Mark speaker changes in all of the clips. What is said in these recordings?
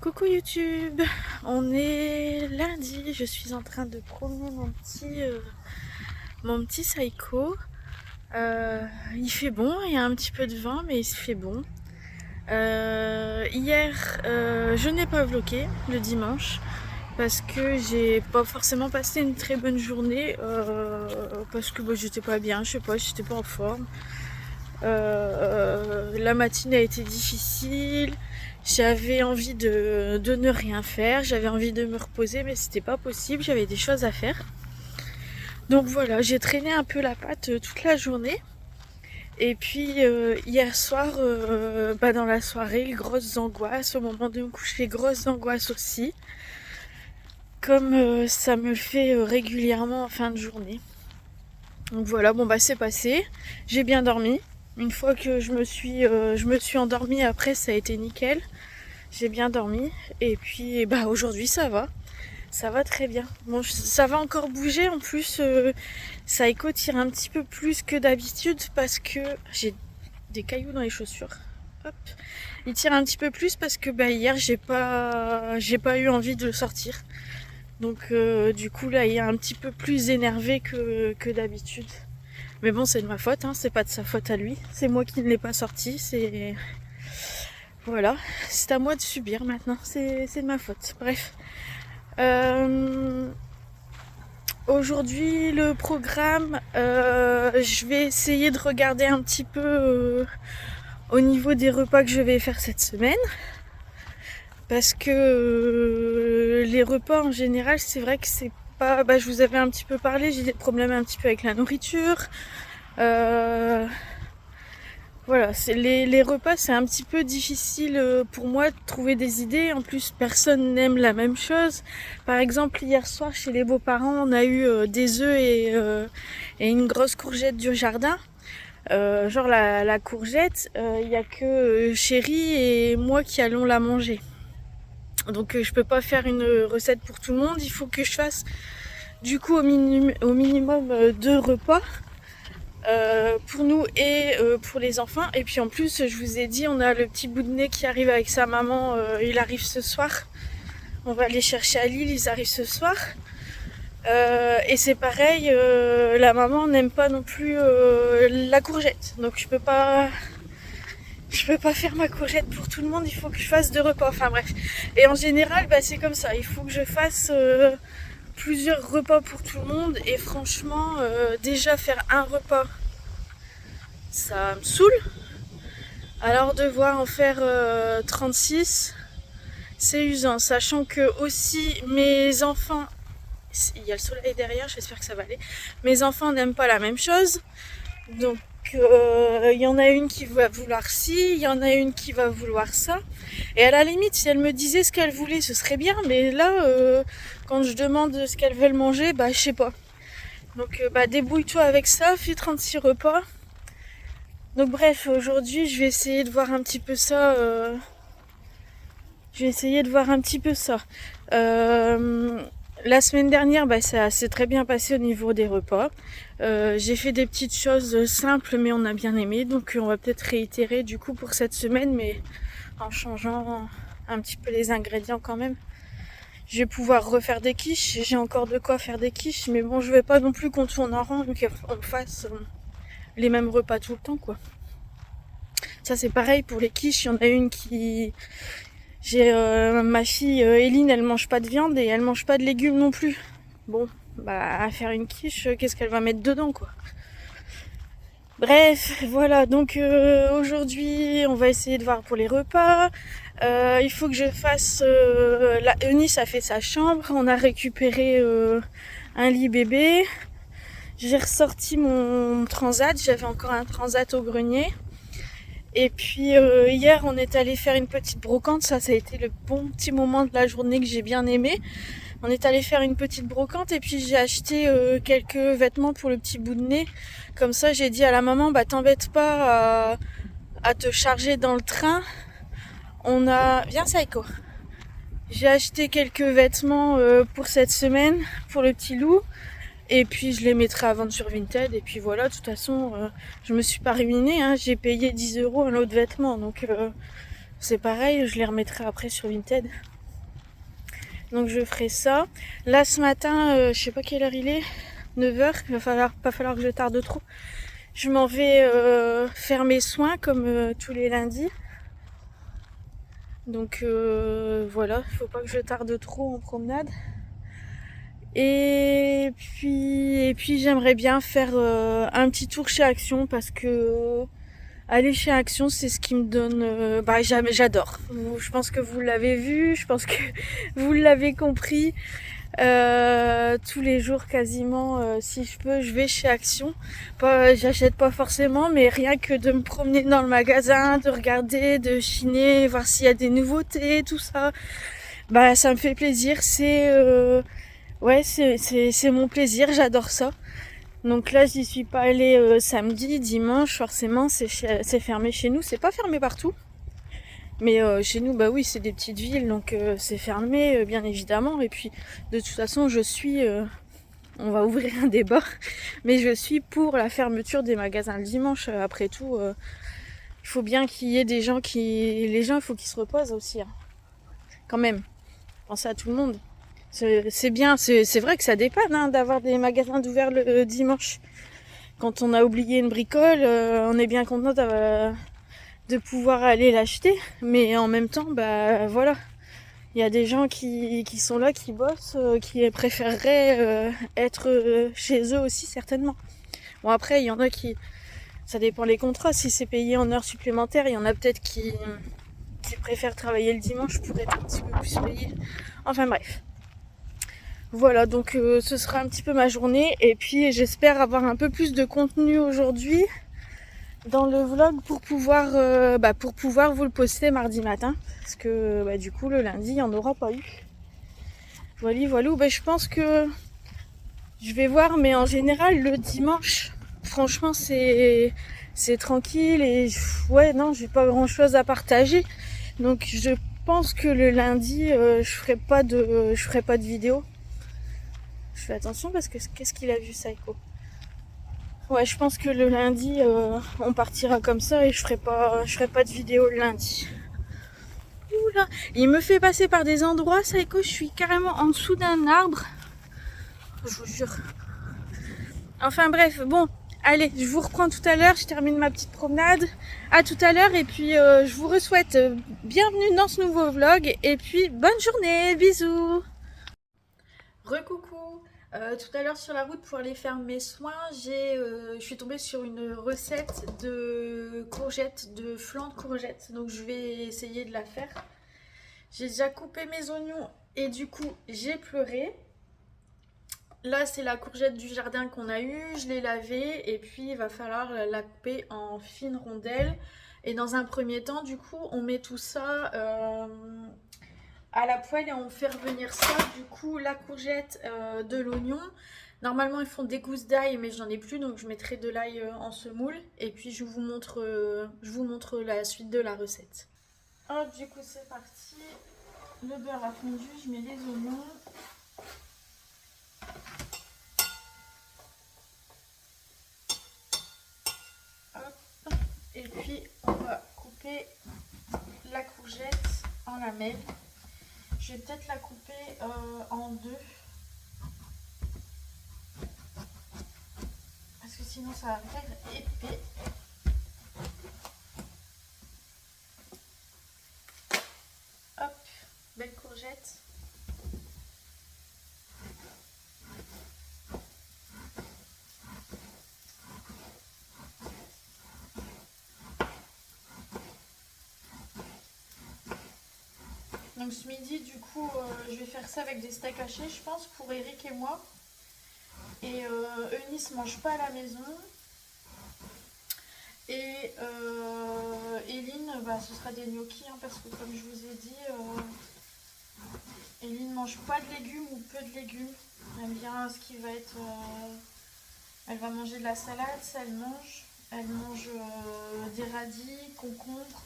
Speaker 1: Coucou YouTube, on est lundi, je suis en train de promener mon petit Saiko. Il fait bon, il y a un petit peu de vent mais il se fait bon. Hier, je n'ai pas vlogué le dimanche parce que j'ai pas forcément passé une très bonne journée parce que j'étais pas bien, je sais pas, j'étais pas en forme. La matinée a été difficile. J'avais envie de ne rien faire, j'avais envie de me reposer, mais c'était pas possible, j'avais des choses à faire. Donc voilà, j'ai traîné un peu la patte toute la journée. Et puis hier soir, dans la soirée, grosses angoisses, au moment de me coucher, grosses angoisses aussi. Comme ça me le fait régulièrement en fin de journée. Donc voilà, c'est passé. J'ai bien dormi. Une fois que je me suis endormie après, ça a été nickel. J'ai bien dormi. Et puis aujourd'hui ça va. Ça va très bien. Bon, ça va encore bouger. En plus, Saiko tire un petit peu plus que d'habitude parce que j'ai des cailloux dans les chaussures. Hop. Il tire un petit peu plus parce que hier j'ai pas eu envie de le sortir. Donc du coup là il est un petit peu plus énervé que d'habitude. Mais bon, c'est de ma faute, hein, c'est pas de sa faute à lui. C'est moi qui ne l'ai pas sorti, c'est... Voilà, c'est à moi de subir maintenant, c'est de ma faute. Bref. Aujourd'hui, le programme, je vais essayer de regarder un petit peu au niveau des repas que je vais faire cette semaine. Parce que les repas en général, c'est vrai que c'est pas... je vous avais un petit peu parlé, j'ai des problèmes un petit peu avec la nourriture. Voilà, les repas, c'est un petit peu difficile pour moi de trouver des idées. En plus, personne n'aime la même chose. Par exemple, hier soir, chez les beaux-parents, on a eu des œufs et une grosse courgette du jardin. Genre la courgette, il n'y a que Chérie et moi qui allons la manger. Donc je peux pas faire une recette pour tout le monde. Il faut que je fasse du coup au minimum 2 repas. Pour nous et pour les enfants. Et puis en plus, je vous ai dit, on a le petit bout de nez qui arrive avec sa maman. Il arrive ce soir. On va les chercher à Lille, ils arrivent ce soir. Et c'est pareil, la maman n'aime pas non plus la courgette. Donc je peux pas faire ma courgette pour tout le monde, il faut que je fasse 2 repas. Enfin bref. Et en général, c'est comme ça. Il faut que je fasse plusieurs repas pour tout le monde. Et franchement, déjà faire un repas, ça me saoule. Alors devoir en faire 36, c'est usant. Sachant que aussi mes enfants, il y a le soleil derrière, j'espère que ça va aller. Mes enfants n'aiment pas la même chose. Donc il y en a une qui va vouloir ci, il y en a une qui va vouloir ça. Et à la limite, si elle me disait ce qu'elle voulait, ce serait bien. Mais là, quand je demande ce qu'elles veulent manger, je sais pas. Donc débrouille-toi avec ça, fais 36 repas. Donc bref, aujourd'hui, je vais essayer de voir un petit peu ça. La semaine dernière, ça s'est très bien passé au niveau des repas. J'ai fait des petites choses simples, mais on a bien aimé. Donc on va peut-être réitérer du coup pour cette semaine, mais en changeant un petit peu les ingrédients quand même. Je vais pouvoir refaire des quiches. J'ai encore de quoi faire des quiches, mais bon, je vais pas non plus qu'on tourne en rond, qu'on fasse les mêmes repas tout le temps, quoi. Ça c'est pareil pour les quiches, il y en a une qui... J'ai ma fille Eline, elle mange pas de viande et elle mange pas de légumes non plus. Bon, à faire une quiche, qu'est-ce qu'elle va mettre dedans, quoi. Bref, voilà, donc aujourd'hui on va essayer de voir pour les repas. Il faut que je fasse... Eunice a fait sa chambre, on a récupéré un lit bébé. J'ai ressorti mon transat, j'avais encore un transat au grenier. Et puis hier on est allé faire une petite brocante, ça a été le bon petit moment de la journée que j'ai bien aimé. On est allé faire une petite brocante et puis j'ai acheté quelques vêtements pour le petit bout de nez. Comme ça j'ai dit à la maman, t'embête pas à te charger dans le train. Viens Saiko. J'ai acheté quelques vêtements pour cette semaine, pour le petit loup. Et puis je les mettrai à vendre sur Vinted. Et puis voilà, de toute façon, je me suis pas ruinée. J'ai payé 10 € un lot de vêtements. Donc c'est pareil, je les remettrai après sur Vinted. Donc je ferai ça. Là ce matin, je sais pas quelle heure il est, 9h, il va pas falloir que je tarde trop. Je m'en vais faire mes soins comme tous les lundis. Donc voilà, il faut pas que je tarde trop en promenade. Et puis j'aimerais bien faire un petit tour chez Action parce que aller chez Action, c'est ce qui me donne... j'adore. Je pense que vous l'avez vu, je pense que vous l'avez compris. Tous les jours quasiment, si je peux, je vais chez Action. J'achète pas forcément, mais rien que de me promener dans le magasin, de regarder, de chiner, voir s'il y a des nouveautés, tout ça, bah ça me fait plaisir. C'est mon plaisir, j'adore ça. Donc là, j'y suis pas allée samedi, dimanche, forcément, c'est fermé chez nous. C'est pas fermé partout. Mais chez nous, bah oui, c'est des petites villes, donc c'est fermé, bien évidemment. Et puis, de toute façon, on va ouvrir un débat, mais je suis pour la fermeture des magasins le dimanche. Après tout, il faut bien qu'il y ait des gens les gens, il faut qu'ils se reposent aussi, hein. Quand même, pensez à tout le monde. C'est bien, c'est vrai que ça dépanne hein, d'avoir des magasins d'ouvert le dimanche. Quand on a oublié une bricole, on est bien content de pouvoir aller l'acheter, mais en même temps, bah voilà, il y a des gens qui sont là, qui bossent, qui préféreraient être chez eux aussi certainement. Bon après, il y en a ça dépend les contrats, si c'est payé en heures supplémentaires, il y en a peut-être qui préfèrent travailler le dimanche pour être un petit peu plus payés. Enfin bref. Voilà, donc ce sera un petit peu ma journée et puis j'espère avoir un peu plus de contenu aujourd'hui dans le vlog pour pouvoir vous le poster mardi matin parce que du coup le lundi il n'y en aura pas eu. Voilà, je pense que je vais voir, mais en général le dimanche franchement c'est tranquille et ouais non j'ai pas grand chose à partager, donc je pense que le lundi je ferai pas de vidéo. Je fais attention parce que qu'est-ce qu'il a vu Psycho. Ouais, je pense que le lundi, on partira comme ça et je ferai pas de vidéo le lundi. Oula, il me fait passer par des endroits, Psycho, je suis carrément en dessous d'un arbre. Je vous jure. Enfin bref, bon, allez, je vous reprends tout à l'heure, je termine ma petite promenade. À tout à l'heure et puis je vous souhaite bienvenue dans ce nouveau vlog et puis bonne journée, bisous. Recoucou. Tout à l'heure sur la route pour aller faire mes soins, je suis tombée sur une recette de courgettes, de flan de courgettes. Donc je vais essayer de la faire. J'ai déjà coupé mes oignons et du coup j'ai pleuré. Là c'est la courgette du jardin qu'on a eue, je l'ai lavée et puis il va falloir la couper en fines rondelles. Et dans un premier temps du coup on met tout ça à la poêle et on fait revenir ça, du coup la courgette, de l'oignon. Normalement ils font des gousses d'ail mais j'en ai plus donc je mettrai de l'ail en semoule et puis je vous montre la suite de la recette. Hop, du coup c'est parti, le beurre a fondu, je mets les oignons. Hop, et puis on va couper la courgette en lamelles. Je vais peut-être la couper en deux. Parce que sinon ça va faire épais. Hop, belle courgette. Donc ce midi du coup je vais faire ça avec des steaks hachés je pense pour Eric et moi. Et Eunice mange pas à la maison. Et Eline, ce sera des gnocchis hein, parce que comme je vous ai dit, Eline mange pas de légumes ou peu de légumes. Elle aime bien ce qui va être... elle va manger de la salade, ça elle mange. Elle mange des radis, concombres,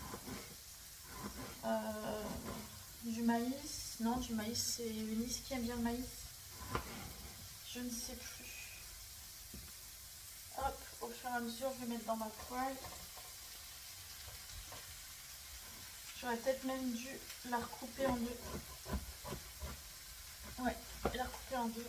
Speaker 1: du maïs. Non, du maïs, c'est Eunice qui aime bien le maïs. Je ne sais plus. Hop, au fur et à mesure, je vais mettre dans ma poêle. J'aurais peut-être même dû la recouper en deux. Ouais, la recouper en deux.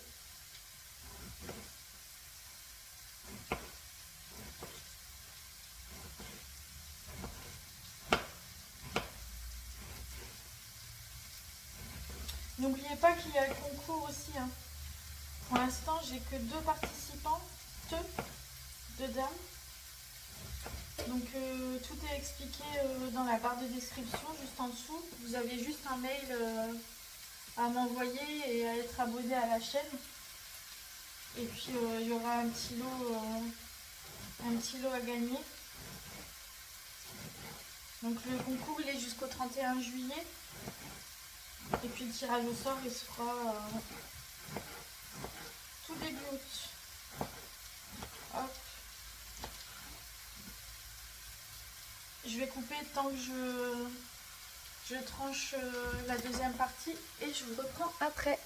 Speaker 1: N'oubliez pas qu'il y a le concours aussi. Hein. Pour l'instant, j'ai que 2 participants, 2 dames. Donc tout est expliqué dans la barre de description, juste en dessous. Vous avez juste un mail à m'envoyer et à être abonné à la chaîne. Et puis il y aura un petit lot à gagner. Donc le concours il est jusqu'au 31 juillet. Et puis le tirage au sort il se fera tout début août. Hop. Je vais couper tant que je tranche la deuxième partie et je vous reprends après.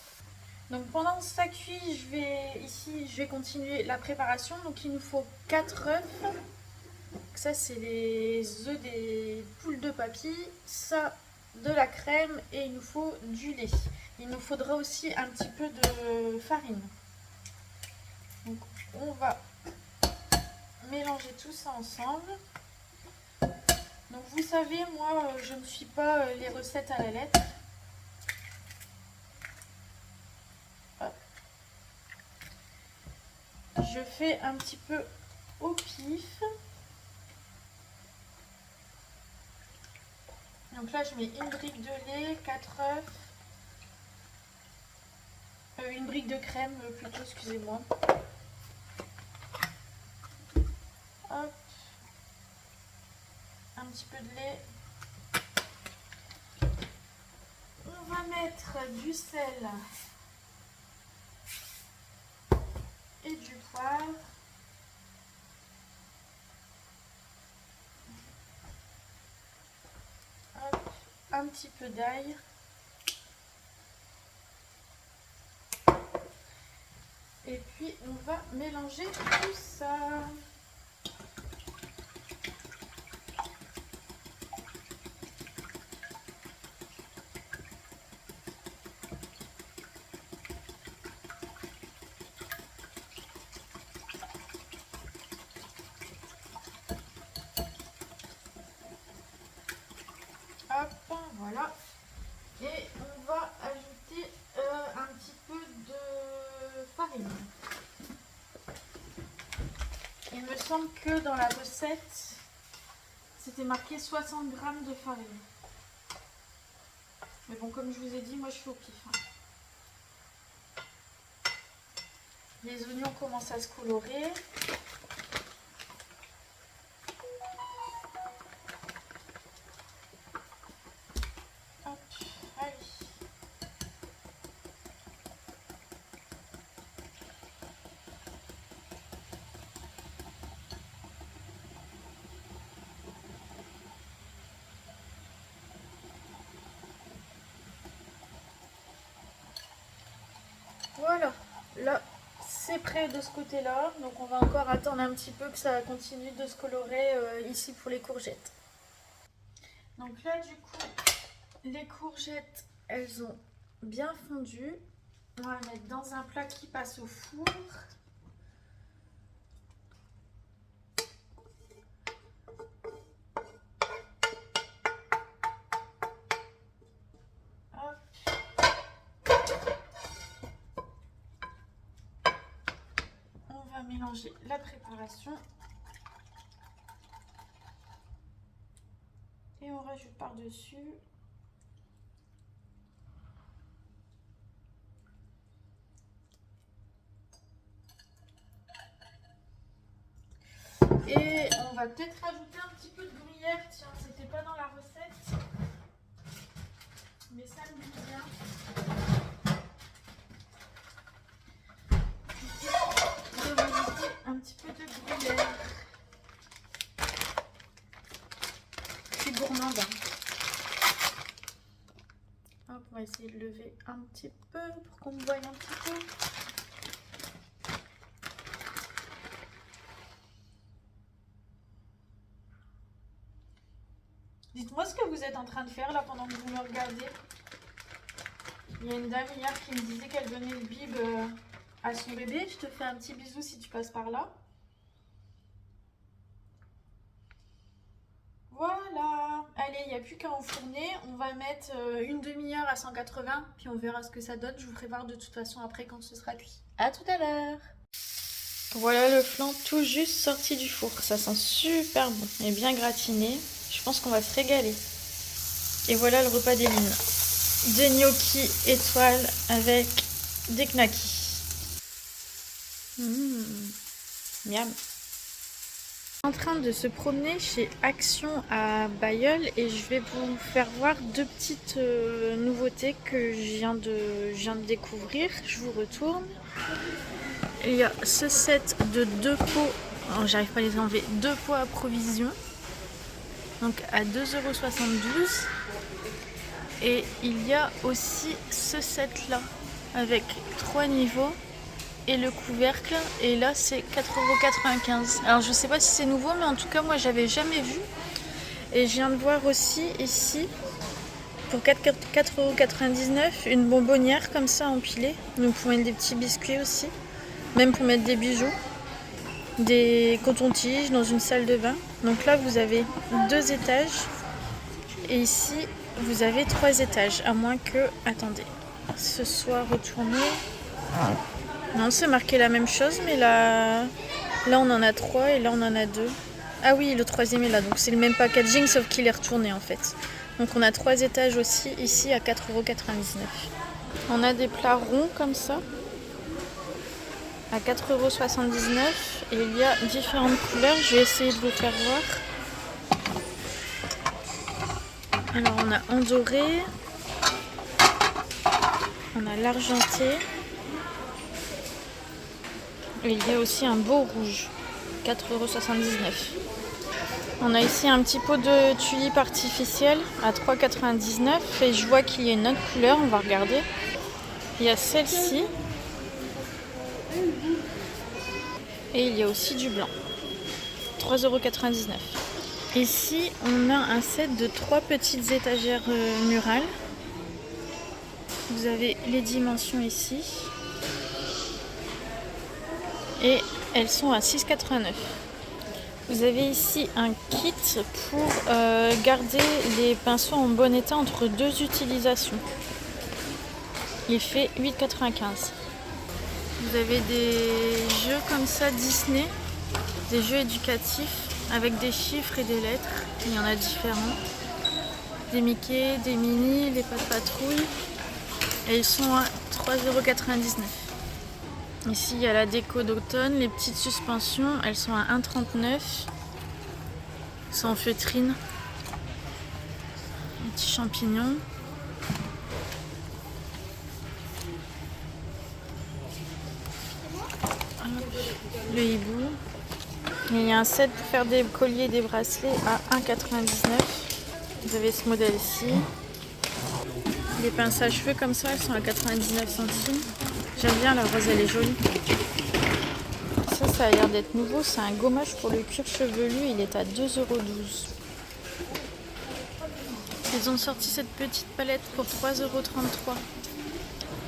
Speaker 1: Donc pendant que ça cuit, je vais continuer la préparation. Donc il nous faut 4 œufs. Ça c'est les œufs des poules de papy. Ça de la crème et il nous faut du lait. Il nous faudra aussi un petit peu de farine. Donc on va mélanger tout ça ensemble. Donc vous savez, moi je ne suis pas les recettes à la lettre. Hop. Je fais un petit peu au pif. Donc là je mets une brique de lait, 4 œufs, une brique de crème plutôt, excusez-moi. Hop. Un petit peu de lait. On va mettre du sel et du poivre. Hop. Un petit peu d'ail. Et puis on va mélanger tout ça. Hop, voilà. Et on va ajouter un petit peu de farine. Il me semble que dans la recette, c'était marqué 60 g de farine. Mais bon, comme je vous ai dit, moi je fais au pif. Hein. Les oignons commencent à se colorer. Hop, allez. Voilà, là c'est prêt de ce côté-là, donc on va encore attendre un petit peu que ça continue de se colorer ici pour les courgettes. Donc là du coup, les courgettes elles ont bien fondu. On va les mettre dans un plat qui passe au four. Mélanger la préparation et on rajoute par dessus et on va peut-être rajouter un petit peu de gruyère. Tiens, c'était pas dans la recette mais ça me dit bien. Je vais rajouter un petit peu de gruyère. Je suis gourmande. Hop, on va essayer de lever un petit peu pour qu'on me voie un petit peu. Dites-moi ce que vous êtes en train de faire là pendant que vous me regardez. Il y a une dame hier qui me disait qu'elle donnait le bib à son bébé. Je te fais un petit bisou si tu passes par là. Voilà. Allez, il n'y a plus qu'à enfourner. On va mettre une demi-heure à 180. Puis on verra ce que ça donne. Je vous ferai voir de toute façon après quand ce sera cuit. À tout à l'heure. Voilà le flan tout juste sorti du four. Ça sent super bon et bien gratiné. Je pense qu'on va se régaler. Et voilà le repas d'Eline. Des gnocchis étoiles avec des knackis. Miam. En train de se promener chez Action à Bailleul et je vais vous faire voir deux petites nouveautés que je viens de découvrir. Je vous retourne. Il y a ce set de deux pots, oh, j'arrive pas à les enlever, deux pots à provision, donc à 2,72 €. Et il y a aussi ce set là avec 3 niveaux et le couvercle, et là c'est 4,95 €. Alors je sais pas si c'est nouveau, mais en tout cas moi j'avais jamais vu. Et je viens de voir aussi ici pour 4,99 € une bonbonnière comme ça empilée, donc pour mettre des petits biscuits aussi. Même pour mettre des bijoux, des cotons-tiges dans une salle de bain. Donc là, vous avez 2 étages. Et ici, vous avez 3 étages. À moins que, attendez, ce soit retourné. Non, c'est marqué la même chose, mais là on en a 3 et là, on en a 2. Ah oui, le troisième est là. Donc c'est le même packaging, sauf qu'il est retourné en fait. Donc on a 3 étages aussi, ici à 4,99 €. On a des plats ronds comme ça, à 4,79 € et il y a différentes couleurs. Je vais essayer de vous faire voir. Alors on a en doré, on a l'argenté et il y a aussi un beau rouge, 4,79 €. On a ici un petit pot de tulipes artificielles à 3,99 € et je vois qu'il y a une autre couleur, on va regarder. Il y a celle-ci. Et il y a aussi du blanc, 3,99 €. Ici, on a un set de 3 petites étagères murales. Vous avez les dimensions ici. Et elles sont à 6,89 €. Vous avez ici un kit pour garder les pinceaux en bon état entre 2 utilisations. Il fait 8,95 €. Vous avez des jeux comme ça Disney, des jeux éducatifs avec des chiffres et des lettres. Il y en a différents. Des Mickey, des Minnie, des Pat' Patrouille. Et ils sont à 3,99 €. Ici il y a la déco d'automne, les petites suspensions, elles sont à 1,39 €. C'est en feutrine. Un petit champignon. Le hibou. Et il y a un set pour faire des colliers et des bracelets à 1,99 €. Vous avez ce modèle-ci. Les pinces à cheveux comme ça, elles sont à 99 centimes. J'aime bien, la rose, elle est jolie. Ça a l'air d'être nouveau. C'est un gommage pour le cuir chevelu. Il est à 2,12 €. Ils ont sorti cette petite palette pour 3,33 €.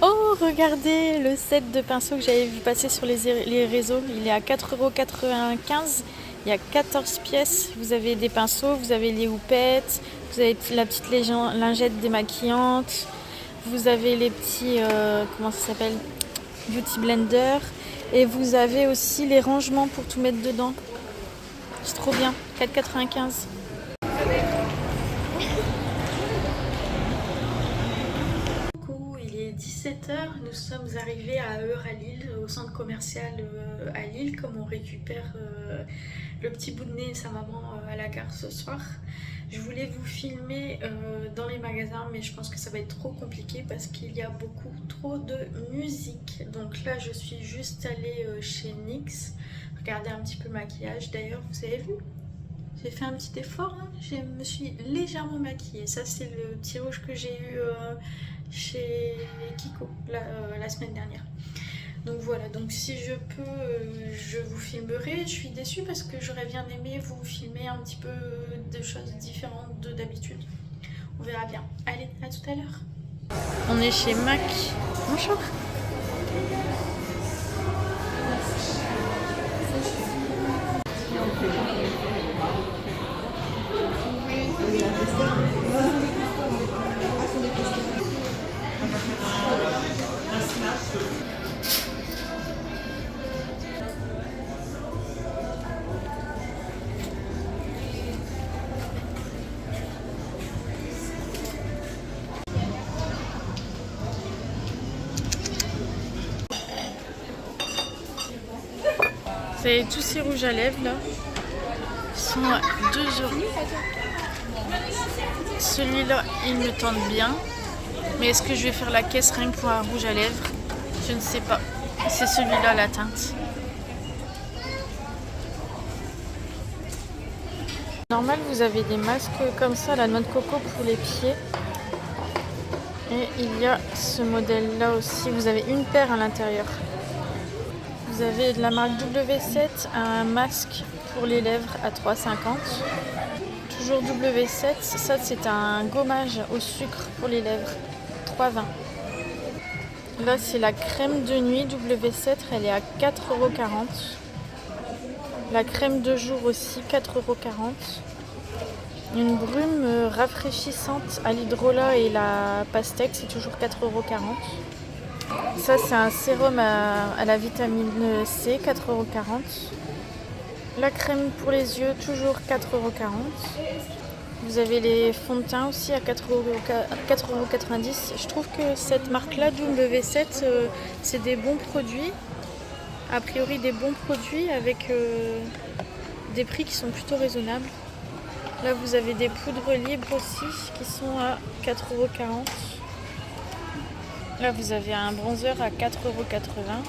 Speaker 1: Oh, regardez le set de pinceaux que j'avais vu passer sur les réseaux. Il est à 4,95 €. Il y a 14 pièces. Vous avez des pinceaux, vous avez les houpettes, vous avez la petite lingette démaquillante, vous avez les petits, comment ça s'appelle, beauty blender. Et vous avez aussi les rangements pour tout mettre dedans. C'est trop bien, 4,95 €. Il est 17 h, nous sommes arrivés à Euralille, au centre commercial à Lille, comme on récupère le petit bout de nez et sa maman à la gare ce soir. Je voulais vous filmer dans les magasins, mais je pense que ça va être trop compliqué parce qu'il y a beaucoup trop de musique. Donc là, je suis juste allée chez NYX, regarder un petit peu le maquillage. D'ailleurs, vous avez vu, j'ai fait un petit effort, hein. Je me suis légèrement maquillée. Ça, c'est le petit rouge que j'ai eu chez Kiko la semaine dernière. Donc voilà, donc si je peux, je vous filmerai. Je suis déçue parce que j'aurais bien aimé vous filmer un petit peu de choses différentes de d'habitude. On verra bien. Allez, à tout à l'heure. On est chez Mac. Bonjour. Vous avez tous ces rouges à lèvres là. Ils sont à 2 €. Celui-là, il me tente bien. Mais est-ce que je vais faire la caisse rien que pour un rouge à lèvres? Je ne sais pas. C'est celui-là la teinte. Normal, vous avez des masques comme ça, la noix de coco pour les pieds. Et il y a ce modèle-là aussi. Vous avez une paire à l'intérieur. Vous avez de la marque W7, un masque pour les lèvres à 3,50 €. Toujours W7, ça c'est un gommage au sucre pour les lèvres, 3,20 €. Là c'est la crème de nuit W7, elle est à 4,40 €. La crème de jour aussi, 4,40 €. Une brume rafraîchissante à l'hydrolat et la pastèque, c'est toujours 4,40 €. Ça c'est un sérum à la vitamine C, 4,40 €. La crème pour les yeux, toujours 4,40 €. Vous avez les fonds de teint aussi à 4,90 €. Je trouve que cette marque-là, W7, c'est des bons produits. A priori des bons produits avec des prix qui sont plutôt raisonnables. Là vous avez des poudres libres aussi qui sont à 4,40 €. Là vous avez un bronzer à 4,80 €.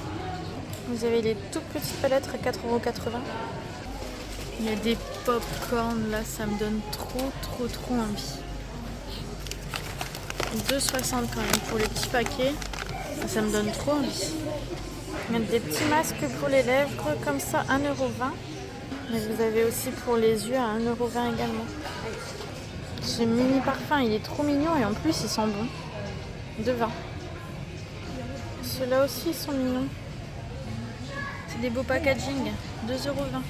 Speaker 1: Vous avez les toutes petites palettes à 4,80 €. Il y a des pop-corn là, ça me donne trop envie. 2,60 € quand même pour les petits paquets. Ça me donne trop envie. Il y a des petits masques pour les lèvres comme ça, 1,20 €. Mais vous avez aussi pour les yeux à 1,20 € également. Ce mini parfum, il est trop mignon et en plus il sent bon. 2,20 €. Ceux-là aussi ils sont mignons. C'est des beaux packaging, 2,20 €.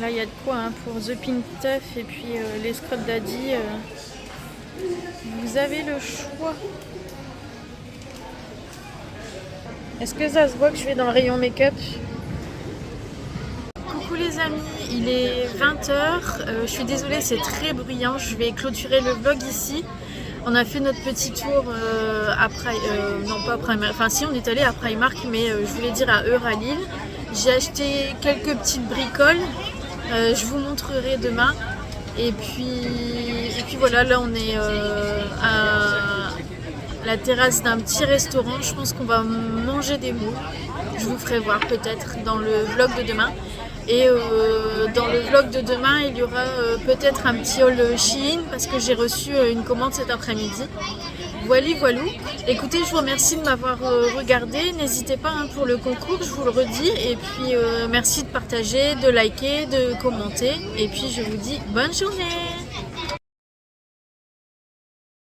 Speaker 1: Là il y a de quoi hein, pour The Pink Tuff et puis les Scrub Daddy. Vous avez le choix. Est-ce que ça se voit que je vais dans le rayon make-up? Coucou les amis, il est 20 h. Je suis désolée, c'est très bruyant. Je vais clôturer le vlog ici. On a fait notre petit tour non pas à Primark, enfin si on est allé à Primark, mais je voulais dire à Euralil. J'ai acheté quelques petites bricoles. Je vous montrerai demain. Et puis voilà, là on est à la terrasse d'un petit restaurant. Je pense qu'on va manger des moules. Je vous ferai voir peut-être dans le vlog de demain. Et dans le vlog de demain, il y aura peut-être un petit haul Shein parce que j'ai reçu une commande cet après-midi. Voilou. Écoutez, je vous remercie de m'avoir regardé. N'hésitez pas hein, pour le concours, je vous le redis. Et puis merci de partager, de liker, de commenter. Et puis je vous dis bonne journée.